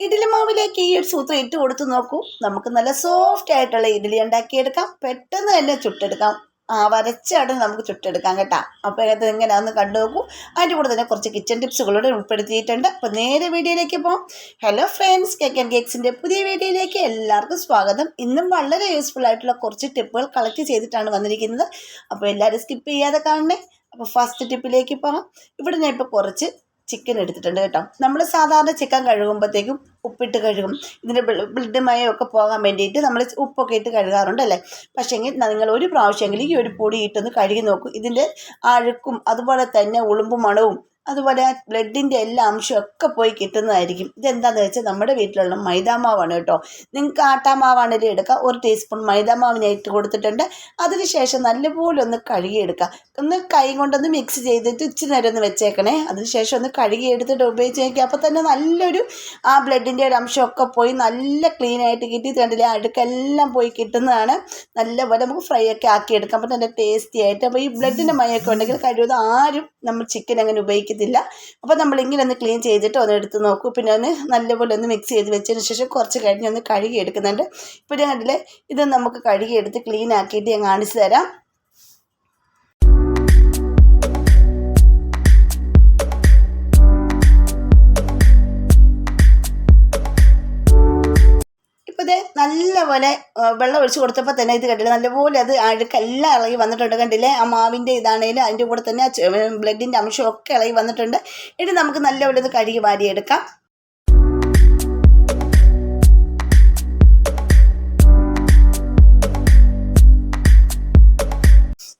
ഇഡ്ഡലി മാവിലേക്ക് ഈ ഒരു സൂത്രം ഇട്ട് കൊടുത്ത് നോക്കൂ. നമുക്ക് നല്ല സോഫ്റ്റ് ആയിട്ടുള്ള ഇഡ്ഡലി ഉണ്ടാക്കിയെടുക്കാം. പെട്ടെന്ന് തന്നെ ചുട്ടെടുക്കാം. വരച്ചാണ് നമുക്ക് ചുട്ടെടുക്കാം കേട്ടോ. അപ്പോൾ അത് എങ്ങനെയാണെന്ന് കണ്ടു നോക്കൂ. അതിൻ്റെ കൂടെ തന്നെ കുറച്ച് കിച്ചൺ ടിപ്സുകളോട് ഉൾപ്പെടുത്തിയിട്ടുണ്ട്. അപ്പോൾ നേരെ വീഡിയോയിലേക്ക് പോകാം. ഹലോ ഫ്രണ്ട്സ്, കേക്ക് ആൻഡ് കേക്സിൻ്റെ പുതിയ വീഡിയോയിലേക്ക് എല്ലാവർക്കും സ്വാഗതം. ഇന്നും വളരെ യൂസ്ഫുൾ ആയിട്ടുള്ള കുറച്ച് ടിപ്പുകൾ കളക്ട് ചെയ്തിട്ടാണ് വന്നിരിക്കുന്നത്. അപ്പോൾ എല്ലാവരും സ്കിപ്പ് ചെയ്യാതെ കാണണേ. അപ്പോൾ ഫസ്റ്റ് ടിപ്പിലേക്ക് പോകാം. ഇവിടെ ഞാൻ ഇപ്പോൾ കുറച്ച് ചിക്കൻ എടുത്തിട്ടുണ്ട് കേട്ടോ. നമ്മൾ സാധാരണ ചിക്കൻ കഴുകുമ്പോഴത്തേക്കും ഉപ്പിട്ട് കഴുകും. ഇതിൻ്റെ ബ്ലഡ് മയമൊക്കെ പോകാൻ വേണ്ടിയിട്ട് നമ്മൾ ഉപ്പൊക്കെ ഇട്ട് കഴുകാറുണ്ടല്ലേ. പക്ഷേങ്കിൽ നിങ്ങൾ ഒരു പ്രാവശ്യമെങ്കിലും ഈ ഒരു പൊടി ഇട്ടൊന്ന് കഴുകി നോക്കൂ. ഇതിൻ്റെ അഴുക്കും അതുപോലെ തന്നെ ഉളുമ്പും മണവും അതുപോലെ ആ ബ്ലഡിൻ്റെ എല്ലാ അംശമൊക്കെ പോയി കിട്ടുന്നതായിരിക്കും. ഇതെന്താണെന്ന് വെച്ചാൽ നമ്മുടെ വീട്ടിലുള്ള മൈദാമാവാണ് കേട്ടോ. നിങ്ങൾക്ക് ആട്ടാമാവാണെങ്കിലും എടുക്കുക. 1 ടീസ്പൂൺ മൈദാമാവ് ഞാൻ ഇട്ട് കൊടുത്തിട്ടുണ്ട്. അതിനുശേഷം നല്ലപോലെ ഒന്ന് കഴുകിയെടുക്കുക. ഒന്ന് കൈ കൊണ്ടൊന്ന് മിക്സ് ചെയ്തിട്ട് ഇച്ചിരി നേരം ഒന്ന് വെച്ചേക്കണേ. അതിനുശേഷം ഒന്ന് കഴുകിയെടുത്തിട്ട് ഉപയോഗിച്ച് നോക്കി. അപ്പോൾ തന്നെ നല്ലൊരു ആ ബ്ലഡിൻ്റെ ഒരു അംശമൊക്കെ പോയി നല്ല ക്ലീനായിട്ട് കിട്ടി. കണ്ടില്ലേ, അഴുക്കെല്ലാം പോയി കിട്ടുന്നതാണ്. നല്ലപോലെ നമുക്ക് ഫ്രൈ ഒക്കെ ആക്കിയെടുക്കാം. അപ്പോൾ നല്ല ടേസ്റ്റി ആയിട്ട്. അപ്പോൾ ഈ ബ്ലഡിൻ്റെ മയമൊക്കെ ഉണ്ടെങ്കിൽ കഴിവതും ആരും നമ്മൾ ചിക്കൻ അങ്ങനെ ഉപയോഗിക്കും ില്ല. അപ്പോൾ നമ്മളിങ്ങനെ ഒന്ന് ക്ലീൻ ചെയ്തിട്ട് ഒന്ന് എടുത്ത് നോക്കൂ. പിന്നെ ഒന്ന് നല്ലപോലെ ഒന്ന് മിക്സ് ചെയ്ത് വെച്ചതിന് ശേഷം കുറച്ച് കഴിഞ്ഞ് ഒന്ന് കഴുകി എടുക്കുന്നുണ്ട്. ഇപ്പോൾ ഞാൻ കണ്ടില്ലേ, ഇത് നമുക്ക് കഴുകിയെടുത്ത് ക്ലീൻ ആക്കിയിട്ട് ഞാൻ കാണിച്ചു തരാം. നല്ലപോലെ വെള്ളം ഒഴിച്ച് കൊടുത്തപ്പോൾ തന്നെ ഇത് കണ്ടില്ലേ, നല്ലപോലെ അത് അഴുക്കെല്ലാം ഇളകി വന്നിട്ടുണ്ട്. കണ്ടില്ലേ, ആ മാവിൻ്റെ ഇതാണെങ്കിലും അതിൻ്റെ കൂടെ തന്നെ ബ്ലഡിൻ്റെ അംശമൊക്കെ ഇളകി വന്നിട്ടുണ്ട്. ഇനി നമുക്ക് നല്ലപോലെ ഇത് കഴുകി വാരിയെടുക്കാം.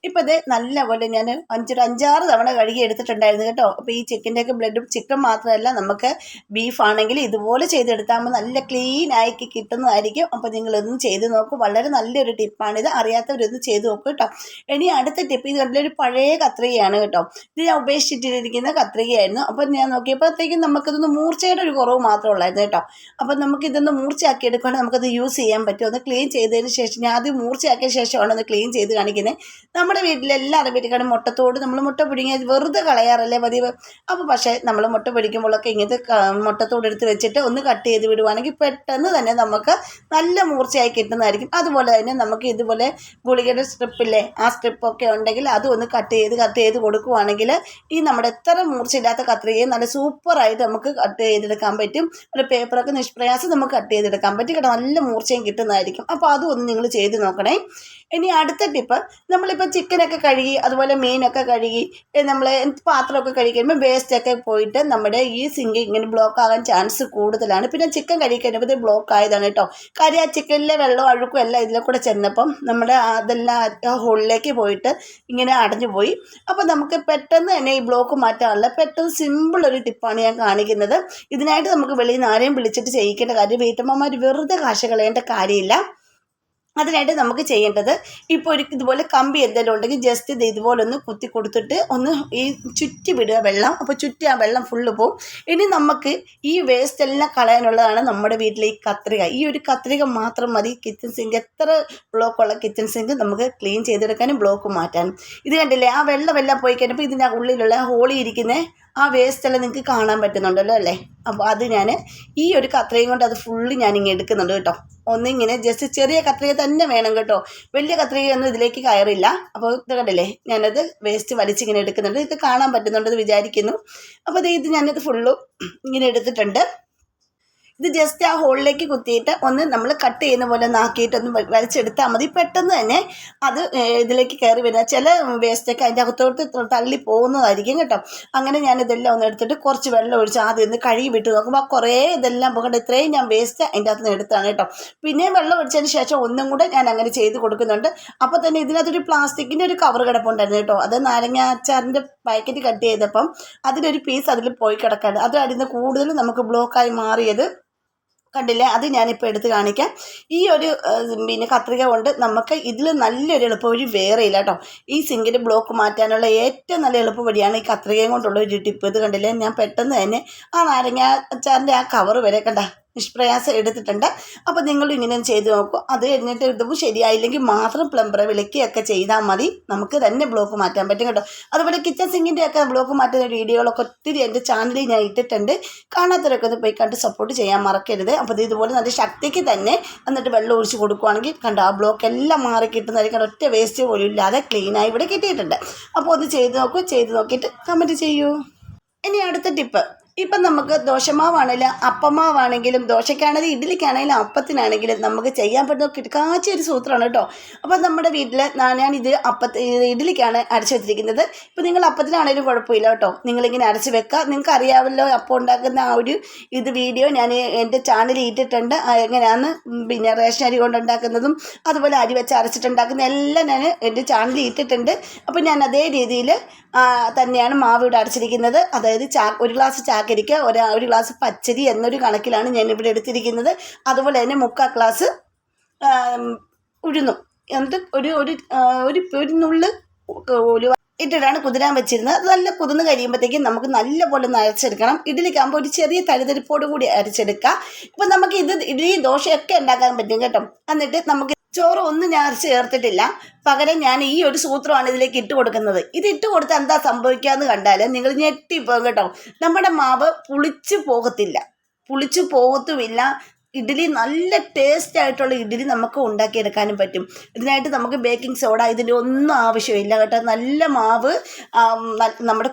ഇപ്പോൾ ഇത് നല്ലപോലെ ഞാൻ 5-6 തവണ കഴുകി എടുത്തിട്ടുണ്ടായിരുന്നു കേട്ടോ. അപ്പോൾ ഈ ചിക്കൻ്റെയൊക്കെ ബ്ലഡും, ചിക്കൻ മാത്രമല്ല നമുക്ക് ബീഫാണെങ്കിൽ ഇതുപോലെ ചെയ്തെടുത്താൽ നല്ല ക്ലീൻ ആക്കി കിട്ടുന്നതായിരിക്കും. അപ്പോൾ നിങ്ങളൊന്നും ചെയ്ത് നോക്കൂ. വളരെ നല്ലൊരു ടിപ്പാണിത്. അറിയാത്തവരൊന്നും ചെയ്ത് നോക്കൂ കേട്ടോ. ഇനി അടുത്ത ടിപ്പ്, ഇത് നല്ലൊരു പഴയ കത്രികയാണ് കേട്ടോ. ഇത് ഞാൻ ഉപേക്ഷിച്ചിട്ടിരിക്കുന്ന കത്രികയായിരുന്നു. അപ്പോൾ ഞാൻ നോക്കിയപ്പോഴത്തേക്കും നമുക്കിതൊന്ന് മൂർച്ചയുടെ ഒരു കുറവ് മാത്രമേ ഉള്ളായിരുന്നു കേട്ടോ. അപ്പോൾ നമുക്കിതൊന്ന് മൂർച്ചയാക്കി എടുക്കുകയാണെങ്കിൽ നമുക്കത് യൂസ് ചെയ്യാൻ പറ്റും. ഒന്ന് ക്ലീൻ ചെയ്തതിന് ശേഷം, ഞാൻ അത് മൂർച്ചയാക്കിയ ശേഷമാണ് ഒന്ന് ക്ലീൻ ചെയ്ത് കാണിക്കുന്നത്. നമ്മുടെ വീട്ടിലെല്ലാവരുടെ വീട്ടിലാണ് മുട്ടത്തോട് നമ്മൾ മുട്ട പിടിങ്ങി വെറുതെ കളയാറല്ലേ പതിവ്. അപ്പോൾ പക്ഷേ നമ്മൾ മുട്ട പിടിക്കുമ്പോഴൊക്കെ ഇങ്ങനത്തെ മുട്ടത്തോട് എടുത്ത് വെച്ചിട്ട് ഒന്ന് കട്ട് ചെയ്ത് വിടുവാണെങ്കിൽ പെട്ടെന്ന് തന്നെ നമുക്ക് നല്ല മൂർച്ചയായി കിട്ടുന്നതായിരിക്കും. അതുപോലെ തന്നെ നമുക്ക് ഇതുപോലെ ഗുളികയുടെ സ്ട്രിപ്പില്ലേ, ആ സ്ട്രിപ്പൊക്കെ ഉണ്ടെങ്കിൽ അതും ഒന്ന് കട്ട് ചെയ്ത് കൊടുക്കുവാണെങ്കിൽ ഈ നമ്മുടെ എത്ര മൂർച്ചയില്ലാത്ത കത്രികയും നല്ല സൂപ്പറായിട്ട് നമുക്ക് കട്ട് ചെയ്തെടുക്കാൻ പറ്റും. ഒരു പേപ്പറൊക്കെ നിഷ്പ്രയാസം നമുക്ക് കട്ട് ചെയ്തെടുക്കാൻ പറ്റും കേട്ടോ. നല്ല മൂർച്ചയും കിട്ടുന്നതായിരിക്കും. അപ്പോൾ അതും ഒന്ന് നിങ്ങൾ ചെയ്ത് നോക്കണേ. ഇനി അടുത്ത ടിപ്പ്, നമ്മളിപ്പോൾ ചിക്കനൊക്കെ കഴുകി അതുപോലെ മീനൊക്കെ കഴുകി നമ്മൾ പാത്രമൊക്കെ കഴുകുമ്പോൾ വേസ്റ്റൊക്കെ പോയിട്ട് നമ്മുടെ ഈ സിങ്ക് ഇങ്ങനെ ബ്ലോക്ക് ആകാൻ ചാൻസ് കൂടുതലാണ്. പിന്നെ ചിക്കൻ കഴുകിക്കഴിഞ്ഞപ്പോൾ ഇത് ബ്ലോക്ക് ആയതാണ് കേട്ടോ. കാര്യം ആ ചിക്കനിലെ വെള്ളവും അഴുക്കും എല്ലാം ഇതിലെ കൂടെ ചെന്നപ്പം നമ്മുടെ അതെല്ലാം ഹോളിലേക്ക് പോയിട്ട് ഇങ്ങനെ അടഞ്ഞു പോയി. അപ്പോൾ നമുക്ക് പെട്ടെന്ന് തന്നെ ഈ ബ്ലോക്ക് മാറ്റാനുള്ള പെട്ടെന്ന് സിമ്പിൾ ഒരു ടിപ്പാണ് ഞാൻ കാണിക്കുന്നത്. ഇതിനായിട്ട് നമുക്ക് വെളിയിൽ നിന്ന് ആരെയും വിളിച്ചിട്ട് ചെയ്യിക്കേണ്ട കാര്യം, വീട്ടമ്മമാർ വെറുതെ കാശ് കളയേണ്ട കാര്യമില്ല. അതിനായിട്ട് നമുക്ക് ചെയ്യേണ്ടത്, ഇപ്പോൾ ഇതുപോലെ കമ്പി എന്തെങ്കിലും ഉണ്ടെങ്കിൽ ജസ്റ്റ് ഇത് ഇതുപോലെ ഒന്ന് കുത്തി കൊടുത്തിട്ട് ഒന്ന് ഈ ചുറ്റി വിടുക വെള്ളം. അപ്പോൾ ചുറ്റി ആ വെള്ളം ഫുള്ള് പോവും. ഇനി നമുക്ക് ഈ വേസ്റ്റ് എല്ലാം കളയാനുള്ളതാണ് നമ്മുടെ വീട്ടിലെ ഈ കത്രിക. ഈ ഒരു കത്രിക മാത്രം മതി കിച്ചൺ സിങ്ക്, എത്ര ബ്ലോക്കുള്ള കിച്ചൺ സിങ്ക് നമുക്ക് ക്ലീൻ ചെയ്തെടുക്കാനും ബ്ലോക്ക് മാറ്റാനും. ഇത് കണ്ടില്ലേ, ആ വെള്ളമെല്ലാം പോയി കഴിഞ്ഞപ്പോൾ ഇതിൻ്റെ ഉള്ളിലുള്ള ഹോളി ഇരിക്കുന്ന ആ വേസ്റ്റെല്ലാം നിങ്ങൾക്ക് കാണാൻ പറ്റുന്നുണ്ടല്ലോ അല്ലേ. അപ്പോൾ അത് ഞാൻ ഈ ഒരു കത്രികയും കൊണ്ട് അത് ഫുള്ള് ഞാനിങ്ങനെ എടുക്കുന്നുണ്ട് കേട്ടോ. ഒന്നിങ്ങനെ ജസ്റ്റ് ചെറിയ കത്രിക തന്നെ വേണം കേട്ടോ. വലിയ കത്രികയൊന്നും ഇതിലേക്ക് കയറില്ല. അപ്പോൾ ഇത് കണ്ടില്ലേ, ഞാനത് വേസ്റ്റ് വലിച്ചിങ്ങനെ എടുക്കുന്നുണ്ട്. ഇത് കാണാൻ പറ്റുന്നുണ്ടെന്ന് വിചാരിക്കുന്നു. അപ്പോൾ ഇത് ഞാനത് ഫുള്ളും ഇങ്ങനെ എടുത്തിട്ടുണ്ട്. ഇത് ജസ്റ്റ് ആ ഹോളിലേക്ക് കുത്തിയിട്ട് ഒന്ന് നമ്മൾ കട്ട് ചെയ്യുന്ന പോലെ ഒന്ന് ആക്കിയിട്ടൊന്ന് വലിച്ചെടുത്താൽ മതി. പെട്ടെന്ന് തന്നെ അത് ഇതിലേക്ക് കയറി വരുന്ന ചില വേസ്റ്റൊക്കെ അതിൻ്റെ അകത്തോട്ട് തള്ളി പോകുന്നതായിരിക്കും കേട്ടോ. അങ്ങനെ ഞാനിതെല്ലാം ഒന്ന് എടുത്തിട്ട് കുറച്ച് വെള്ളം ഒഴിച്ച് ആദ്യം ഒന്ന് കഴുകി വിട്ട് നോക്കുമ്പോൾ കുറേ ഇതെല്ലാം പോകേണ്ട, ഇത്രയും ഞാൻ വേസ്റ്റ് അതിൻ്റെ അകത്ത് നിന്ന് എടുത്താണ് കേട്ടോ. പിന്നെ വെള്ളം ഒഴിച്ചതിന് ശേഷം ഒന്നും കൂടെ ഞാൻ അങ്ങനെ ചെയ്ത് കൊടുക്കുന്നുണ്ട്. അപ്പോൾ തന്നെ ഇതിനകത്തൊരു പ്ലാസ്റ്റിക്കിൻ്റെ ഒരു കവർ കിടപ്പുണ്ടായിരുന്നു കേട്ടോ. അത് നാരങ്ങ അച്ചാറിൻ്റെ പാക്കറ്റ് കട്ട് ചെയ്തപ്പം അതിലൊരു പീസ് അതിൽ പോയി കിടക്കാണ്. അത് അടിന്ന് കൂടുതൽ നമുക്ക് ബ്ലോക്കായി മാറിയത് കണ്ടില്ലേ. അത് ഞാനിപ്പോൾ എടുത്ത് കാണിക്കാം. ഈ ഒരു പിന്നെ കത്രിക കൊണ്ട് നമുക്ക് ഇതിൽ നല്ലൊരു എളുപ്പവഴി വേറെ ഇല്ല കേട്ടോ. ഈ സിങ്കിൻ്റെ ബ്ലോക്ക് മാറ്റാനുള്ള ഏറ്റവും നല്ല എളുപ്പവഴിയാണ് ഈ കത്രികയും കൊണ്ടുള്ള ഒരു ടിപ്പ്. ഇത് കണ്ടില്ലേ, ഞാൻ പെട്ടെന്ന് തന്നെ ആ നാരങ്ങ അച്ചാറിൻ്റെ ആ കവർ വരെ കണ്ട നിഷ്പ്രയാസം എടുത്തിട്ടുണ്ട്. അപ്പോൾ നിങ്ങൾ ഇങ്ങനെ ചെയ്ത് നോക്കും. അത് കഴിഞ്ഞിട്ട് ഇതും ശരിയായില്ലെങ്കിൽ മാത്രം പ്ലംബറെ വിളിക്കുകയൊക്കെ ചെയ്താൽ മതി. നമുക്ക് തന്നെ ബ്ലോക്ക് മാറ്റാൻ പറ്റും കേട്ടോ. അതുപോലെ കിച്ചൺ സിങ്കിൻ്റെ ഒക്കെ ബ്ലോക്ക് മാറ്റുന്ന വീഡിയോകളൊക്കെ ഒത്തിരി എൻ്റെ ചാനലിൽ ഞാൻ ഇട്ടിട്ടുണ്ട്. കാണാത്തവരൊക്കെ ഒന്ന് പോയി കണ്ട് സപ്പോർട്ട് ചെയ്യാൻ മറക്കരുത്. അപ്പോൾ ഇതുപോലെ നല്ല ശക്തിക്ക് തന്നെ എന്നിട്ട് വെള്ളം ഒഴിച്ച് കൊടുക്കുകയാണെങ്കിൽ കണ്ടോ ആ ബ്ലോക്ക് എല്ലാം മാറി കിട്ടുന്നതായിരിക്കും. ഒറ്റ വേസ്റ്റ് പോലും ഇല്ലാതെ ക്ലീനായി ഇവിടെ കിട്ടിയിട്ടുണ്ട്. അപ്പോൾ ഒന്ന് ചെയ്ത് നോക്കൂ. ചെയ്ത് നോക്കിയിട്ട് കമൻറ്റ് ചെയ്യൂ. ഇനി അടുത്ത ടിപ്പ്, ഇപ്പം നമുക്ക് ദോശമാവാണെങ്കിലും അപ്പമാവാണെങ്കിലും ദോശയ്ക്കാണെങ്കിലും ഇഡ്ഡലിക്കാണെങ്കിലും അപ്പത്തിനാണെങ്കിലും നമുക്ക് ചെയ്യാൻ പറ്റുന്ന കിടക്കാച്ച ഒരു സൂത്രമാണ് കേട്ടോ. അപ്പോൾ നമ്മുടെ വീട്ടിൽ ഞാനിത് ഇഡ്ഡലിക്കാണ് അരച്ച് വെച്ചിരിക്കുന്നത്. ഇപ്പോൾ നിങ്ങൾ അപ്പത്തിനാണെങ്കിലും കുഴപ്പമില്ല കേട്ടോ. നിങ്ങളിങ്ങനെ അരച്ച് വെക്കുക. നിങ്ങൾക്ക് അറിയാമല്ലോ അപ്പം ഉണ്ടാക്കുന്ന ആ ഒരു വീഡിയോ ഞാൻ എൻ്റെ ചാനലിൽ ഇട്ടിട്ടുണ്ട്. എങ്ങനെയാണ് പിന്നെ റേഷൻ അരി കൊണ്ടുണ്ടാക്കുന്നതും അതുപോലെ അരി വെച്ച് അരച്ചിട്ടുണ്ടാക്കുന്ന എല്ലാം ഞാൻ എൻ്റെ ചാനലിൽ ഇട്ടിട്ടുണ്ട്. അപ്പോൾ ഞാൻ അതേ രീതിയിൽ തന്നെയാണ് മാവ് ഇവിടെ അരച്ചിരിക്കുന്നത്. അതായത് ഒരു ഗ്ലാസ് ചാക്കരിക്ക് ഒരു ഗ്ലാസ് പച്ചരി എന്നൊരു കണക്കിലാണ് ഞാൻ ഇവിടെ എടുത്തിരിക്കുന്നത്. അതുപോലെ തന്നെ 3/4 ഗ്ലാസ് ഉഴുന്നും എന്നിട്ട് ഒരു നുള്ള് ഉലുവ ഇട്ടിട്ടാണ് കുതിരാൻ വെച്ചിരുന്നത്. അത് നല്ല കുതിർന്ന് കഴിയുമ്പോഴത്തേക്കും നമുക്ക് നല്ലപോലെ ഒന്ന് അരച്ചെടുക്കണം. ഇഡ്ഡലിക്കാകുമ്പോൾ ഒരു ചെറിയ തരിതരിപ്പോട് കൂടി അരച്ചെടുക്കുക. ഇപ്പം നമുക്ക് ഇഡ്ഡലി ദോശയൊക്കെ ഉണ്ടാക്കാൻ പറ്റും കേട്ടോ. എന്നിട്ട് നമുക്ക് ചോറ് ഒന്നും ഞാൻ അരച്ച് ചേർത്തിട്ടില്ല. പകരം ഞാൻ ഈ ഒരു സൂത്രമാണ് ഇതിലേക്ക് ഇട്ട് കൊടുക്കുന്നത്. ഇത് ഇട്ട് കൊടുത്താൽ എന്താ സംഭവിക്കാമെന്ന് കണ്ടാൽ നിങ്ങൾ ഞെട്ടിപ്പോകും കേട്ടോ. നമ്മുടെ മാവ് പുളിച്ചു പോകത്തുമില്ല. ഇഡ്ഡലി നല്ല ടേസ്റ്റ് ആയിട്ടുള്ള ഇഡ്ഡലി നമുക്ക് ഉണ്ടാക്കിയെടുക്കാനും പറ്റും. ഇതിനായിട്ട് നമുക്ക് ബേക്കിംഗ് സോഡ ഇതിൻ്റെ ഒന്നും ആവശ്യമില്ല കേട്ടോ. നല്ല മാവ് നമ്മുടെ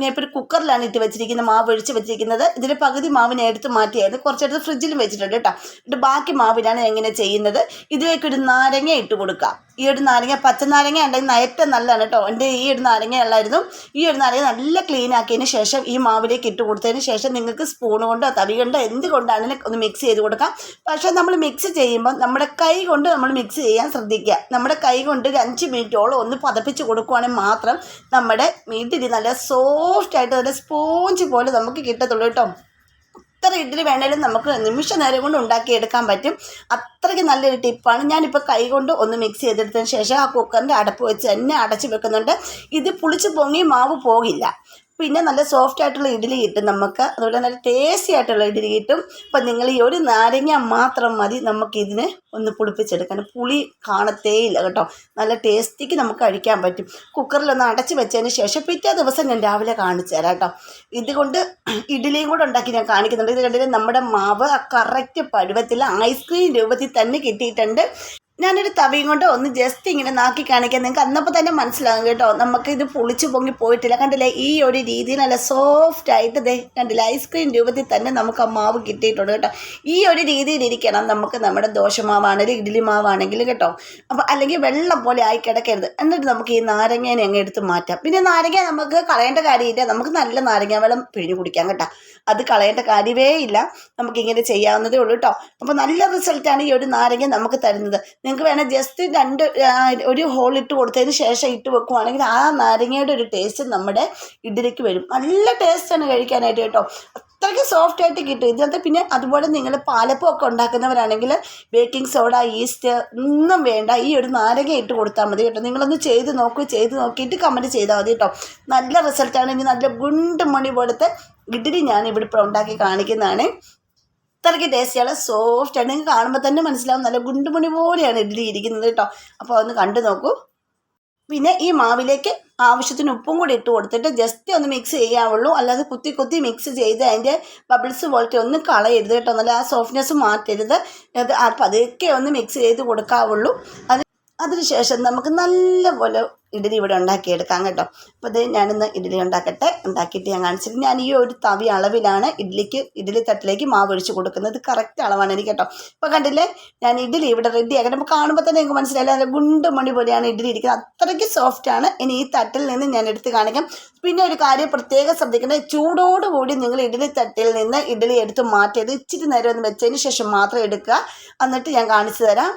ഇപ്പോൾ ഒരു കുക്കറിലാണ് ഇട്ട് വെച്ചിരിക്കുന്നത്, മാവ് ഒഴിച്ച് വെച്ചിരിക്കുന്നത്. ഇതിൻ്റെ പകുതി മാവിനെ എടുത്ത് മാറ്റിയായിരുന്നു, കുറച്ചെടുത്ത് ഫ്രിഡ്ജിലും വെച്ചിട്ടുണ്ട് കേട്ടോ. എന്നിട്ട് ബാക്കി മാവിലാണ് എങ്ങനെ ചെയ്യുന്നത്. ഇതിലേക്കൊരു നാരങ്ങ ഇട്ട് കൊടുക്കുക. ഈ ഒരു നാരങ്ങ പച്ചനാരങ്ങ ഉണ്ടെങ്കിൽ ഏറ്റവും നല്ലതാണ് കേട്ടോ. എൻ്റെ ഈ ഒരു നാരങ്ങ ഉള്ളായിരുന്നു. ഈ ഒരു നാരങ്ങ നല്ല ക്ലീൻ ആക്കിയതിന് ശേഷം ഈ മാവിലേക്ക് ഇട്ട് കൊടുത്തതിന് ശേഷം നിങ്ങൾക്ക് സ്പൂൺ കൊണ്ടോ തവി കൊണ്ടോ എന്തുകൊണ്ടാണെങ്കിലും ഒന്ന് മിക്സ് ചെയ്ത് കൊടുക്കാം. പക്ഷേ നമ്മൾ മിക്സ് ചെയ്യുമ്പോൾ നമ്മുടെ കൈ കൊണ്ട് നമ്മൾ മിക്സ് ചെയ്യാൻ ശ്രദ്ധിക്കുക. നമ്മുടെ കൈ കൊണ്ട് ഒരു 5 മിനിറ്റോളം ഒന്ന് പതപ്പിച്ച് കൊടുക്കുവാണെങ്കിൽ മാത്രം നമ്മുടെ ഇഡ്ഡലി നല്ല സോഫ്റ്റായിട്ട് നല്ല സ്പോഞ്ച് പോലെ നമുക്ക് കിട്ടത്തുള്ളൂ കേട്ടോ. എത്ര ഇഡ്ഡലി വേണേലും നമുക്ക് നിമിഷ നേരം കൊണ്ട് ഉണ്ടാക്കിയെടുക്കാൻ പറ്റും. അത്രയ്ക്ക് നല്ലൊരു ടിപ്പാണ്. ഞാനിപ്പോൾ കൈ കൊണ്ട് ഒന്ന് മിക്സ് ചെയ്തെടുത്തതിന് ശേഷം ആ കുക്കറിൻ്റെ അടപ്പ് വെച്ച് തന്നെ അടച്ച് വെക്കുന്നുണ്ട്. ഇത് പുളിച്ച് പൊങ്ങി മാവ് പോകില്ല. പിന്നെ നല്ല സോഫ്റ്റ് ആയിട്ടുള്ള ഇഡ്ഡലി കിട്ടും നമുക്ക്. അതുപോലെ നല്ല ടേസ്റ്റി ആയിട്ടുള്ള ഇഡ്ഡലി കിട്ടും. അപ്പം നിങ്ങൾ ഈ ഒരു നാരങ്ങ മാത്രം മതി നമുക്കിതിനെ ഒന്ന് പുളിപ്പിച്ചെടുക്കാൻ. പുളി കാണത്തേയില്ല കേട്ടോ. നല്ല ടേസ്റ്റിക്ക് നമുക്ക് കഴിക്കാൻ പറ്റും. കുക്കറിലൊന്ന് അടച്ച് വെച്ചതിന് ശേഷം പിറ്റേ ദിവസം ഞാൻ രാവിലെ കാണിച്ചു തരാം കേട്ടോ. ഇതുകൊണ്ട് ഇഡ്ഡലിയും കൂടെ ഉണ്ടാക്കി ഞാൻ കാണിക്കുന്നുണ്ട്. ഇത് കണ്ടിട്ട് നമ്മുടെ മാവ് ആ കറക്റ്റ് പരുവത്തിൽ ഐസ്ക്രീം രൂപത്തിൽ തന്നെ കിട്ടിയിട്ടുണ്ട്. ഞാനൊരു തവിയും കൊണ്ട് ഒന്ന് ജസ്റ്റ് ഇങ്ങനെ നാക്കി കാണിക്കാം. നിങ്ങൾക്ക് അന്നപ്പോൾ തന്നെ മനസ്സിലാകും കേട്ടോ. നമുക്കിത് പുളിച്ച് പൊങ്ങി പോയിട്ടില്ല. കണ്ടില്ലേ ഈ ഒരു രീതിയിൽ നല്ല സോഫ്റ്റ് ആയിട്ട് കണ്ടില്ല ഐസ്ക്രീം രൂപത്തിൽ തന്നെ നമുക്ക് ആ മാവ് കിട്ടിയിട്ടുണ്ട് കേട്ടോ. ഈ ഒരു രീതിയിലിരിക്കണം നമുക്ക് നമ്മുടെ ദോശമാവാണെങ്കിലും ഇഡ്ഡലി മാവാണെങ്കിലും കേട്ടോ. അപ്പോൾ അല്ലെങ്കിൽ വെള്ളം പോലെ ആയി കിടക്കരുത്. എന്നിട്ട് നമുക്ക് ഈ നാരങ്ങേനെ അങ്ങ് എടുത്ത് മാറ്റാം. പിന്നെ നാരങ്ങ നമുക്ക് കളയേണ്ട കാര്യമില്ല. നമുക്ക് നല്ല നാരങ്ങ വെള്ളം പിഴിഞ്ഞ് കുടിക്കാം കേട്ടോ. അത് കളയേണ്ട കാര്യമേ ഇല്ല. നമുക്കിങ്ങനെ ചെയ്യാവുന്നതേ ഉള്ളൂ കേട്ടോ. അപ്പോൾ നല്ല റിസൾട്ടാണ് ഈ ഒരു നാരങ്ങ നമുക്ക് തരുന്നത്. നിങ്ങൾക്ക് വേണേൽ ജസ്റ്റ് ഒരു ഹോൾ ഇട്ട് കൊടുത്തതിന് ശേഷം ഇട്ട് വെക്കുവാണെങ്കിൽ ആ നാരങ്ങയുടെ ഒരു ടേസ്റ്റ് നമ്മുടെ ഇഡ്ഡലിക്ക് വരും. നല്ല ടേസ്റ്റാണ് കഴിക്കാനായിട്ട് കേട്ടോ. അത്രയ്ക്ക് സോഫ്റ്റ് ആയിട്ട് കിട്ടും ഇതിനകത്ത്. പിന്നെ അതുപോലെ നിങ്ങൾ പാലപ്പമൊക്കെ ഉണ്ടാക്കുന്നവരാണെങ്കിൽ ബേക്കിംഗ് സോഡ ഈസ്റ്റ് ഒന്നും വേണ്ട. ഈ ഒരു നാരങ്ങ ഇട്ട് കൊടുത്താൽ മതി കേട്ടോ. നിങ്ങളൊന്ന് ചെയ്ത് നോക്കിയിട്ട് കമൻറ്റ് ചെയ്താൽ മതി കേട്ടോ. നല്ല റിസൾട്ടാണ്. ഇനി നല്ല ഗുണ്ടുമണി പോലത്തെ ഇഡ്ഡലി ഞാൻ ഇവിടെ ഇപ്പോൾ ഉണ്ടാക്കി കാണിക്കുന്നതാണ്. അത്രയ്ക്ക് ടേസ്റ്റിയാണ്, സോഫ്റ്റാണ്. നിങ്ങൾക്ക് കാണുമ്പോൾ തന്നെ മനസ്സിലാവും നല്ല ഗുണ്ടുമണി പോലെയാണ് ഇഡ്ഡലി ഇരിക്കുന്നത് കേട്ടോ. അപ്പോൾ ഒന്ന് കണ്ടു നോക്കൂ. പിന്നെ ഈ മാവിലേക്ക് ആവശ്യത്തിന് ഉപ്പും കൂടി ഇട്ട് കൊടുത്തിട്ട് ജസ്റ്റ് ഒന്ന് മിക്സ് ചെയ്യാവുള്ളൂ. അല്ലാതെ കുത്തി മിക്സ് ചെയ്ത് അതിൻ്റെ ബബിൾസ് പോലത്തെ ഒന്നും കളയരുത് കേട്ടോ. നല്ല ആ സോഫ്റ്റ്നെസ് മാറ്റരുത്. പതുക്കെ ഒന്ന് മിക്സ് ചെയ്ത് കൊടുക്കാവുള്ളൂ. അതിനുശേഷം നമുക്ക് നല്ലപോലെ ഇഡ്ഡലി ഇവിടെ ഉണ്ടാക്കിയെടുക്കാം കേട്ടോ. അപ്പോൾ ഇത് ഞാനിന്ന് ഇഡ്ഡലി ഉണ്ടാക്കിയിട്ട് ഞാൻ കാണിച്ചിട്ട് ഞാൻ ഈ ഒരു തവി അളവിലാണ് ഇഡ്ഡലി തട്ടിലേക്ക് മാവ് ഒഴിച്ച് കൊടുക്കുന്നത്. കറക്റ്റ് അളവാണ് എനിക്ക് കേട്ടോ. ഇപ്പോൾ കണ്ടില്ലേ ഞാൻ ഇഡ്ഡലി ഇവിടെ റെഡി ആക്കട്ടെ. അപ്പോൾ കാണുമ്പോൾ തന്നെ നിങ്ങൾക്ക് മനസ്സിലായില്ല നല്ല ഗുണ്ടുമണി പോലെയാണ് ഇഡ്ഡലി ഇരിക്കുന്നത്. അത്രയ്ക്ക് സോഫ്റ്റാണ്. ഇനി ഈ തട്ടിൽ നിന്ന് ഞാൻ എടുത്ത് കാണിക്കാം. പിന്നെ ഒരു കാര്യം പ്രത്യേകം ശ്രദ്ധിക്കേണ്ടത്, ചൂടോടുകൂടി നിങ്ങൾ ഇഡ്ഡലി തട്ടിൽ നിന്ന് ഇഡ്ഡലി എടുത്ത് മാറ്റിയത് ഇച്ചിരി നേരം ഒന്ന് വെച്ചതിന് ശേഷം മാത്രം എടുക്കുക. എന്നിട്ട് ഞാൻ കാണിച്ചു തരാം.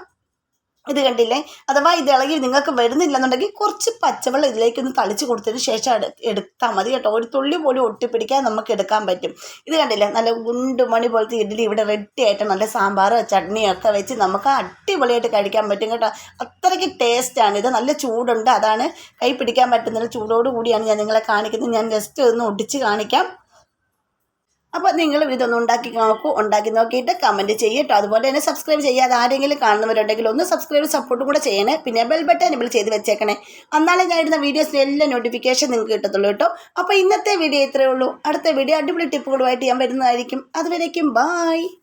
ഇത് കണ്ടില്ലേ? അഥവാ ഇത് ഇളകി നിങ്ങൾക്ക് വരുന്നില്ലെന്നുണ്ടെങ്കിൽ കുറച്ച് പച്ചവെള്ളം ഇതിലേക്കൊന്ന് തളിച്ച് കൊടുത്തതിന് ശേഷം എടുത്താൽ മതി കേട്ടോ. ഒരു തുള്ളി പോലും ഒട്ടിപ്പിടിക്കാൻ നമുക്ക് എടുക്കാൻ പറ്റും. ഇത് കണ്ടില്ലേ? നല്ല ഗുണ്ടുമണി പോലത്തെ ഇഡ്ഡലി ഇവിടെ റെഡി ആയിട്ട് നല്ല സാമ്പാർ ചട്നിയൊക്കെ വെച്ച് നമുക്ക് അടിപൊളിയായിട്ട് കഴിക്കാൻ പറ്റും കേട്ടോ. അത്രയ്ക്ക് ടേസ്റ്റാണ്. ഇത് നല്ല ചൂടുണ്ട്, അതാണ് കൈ പിടിക്കാൻ പറ്റുന്നില്ല. ചൂടോട് കൂടിയാണ് ഞാൻ നിങ്ങളെ കാണിക്കുന്നത്. ഞാൻ ജസ്റ്റ് ഒന്ന് ഒടിച്ച് കാണിക്കാം. അപ്പോൾ നിങ്ങളും ഇതൊന്ന് ഉണ്ടാക്കി നോക്കൂ. ഉണ്ടാക്കി നോക്കിയിട്ട് കമൻറ്റ് ചെയ്യട്ടോ. അതുപോലെ തന്നെ സബ്സ്ക്രൈബ് ചെയ്യാതെ ആരെങ്കിലും കാണുന്നവരുണ്ടെങ്കിൽ ഒന്ന് സബ്സ്ക്രൈബ് സപ്പോർട്ടും കൂടെ ചെയ്യണേ. പിന്നെ ബെൽ ബട്ടൺ എനേബിൾ ചെയ്ത് വെച്ചേക്കണേ. എന്നാലേ ഞാൻ ഇടുന്ന വീഡിയോസിന് എല്ലാം നോട്ടിഫിക്കേഷൻ നിങ്ങൾക്ക് കിട്ടത്തുള്ളൂ കേട്ടോ. അപ്പോൾ ഇന്നത്തെ വീഡിയോ ഇത്രയേ ഉള്ളൂ. അടുത്ത വീഡിയോ അടിപൊളി ടിപ്പുകളുമായിട്ട് ഞാൻ വരുന്നതായിരിക്കും. അതുവരേക്കും ബായ്.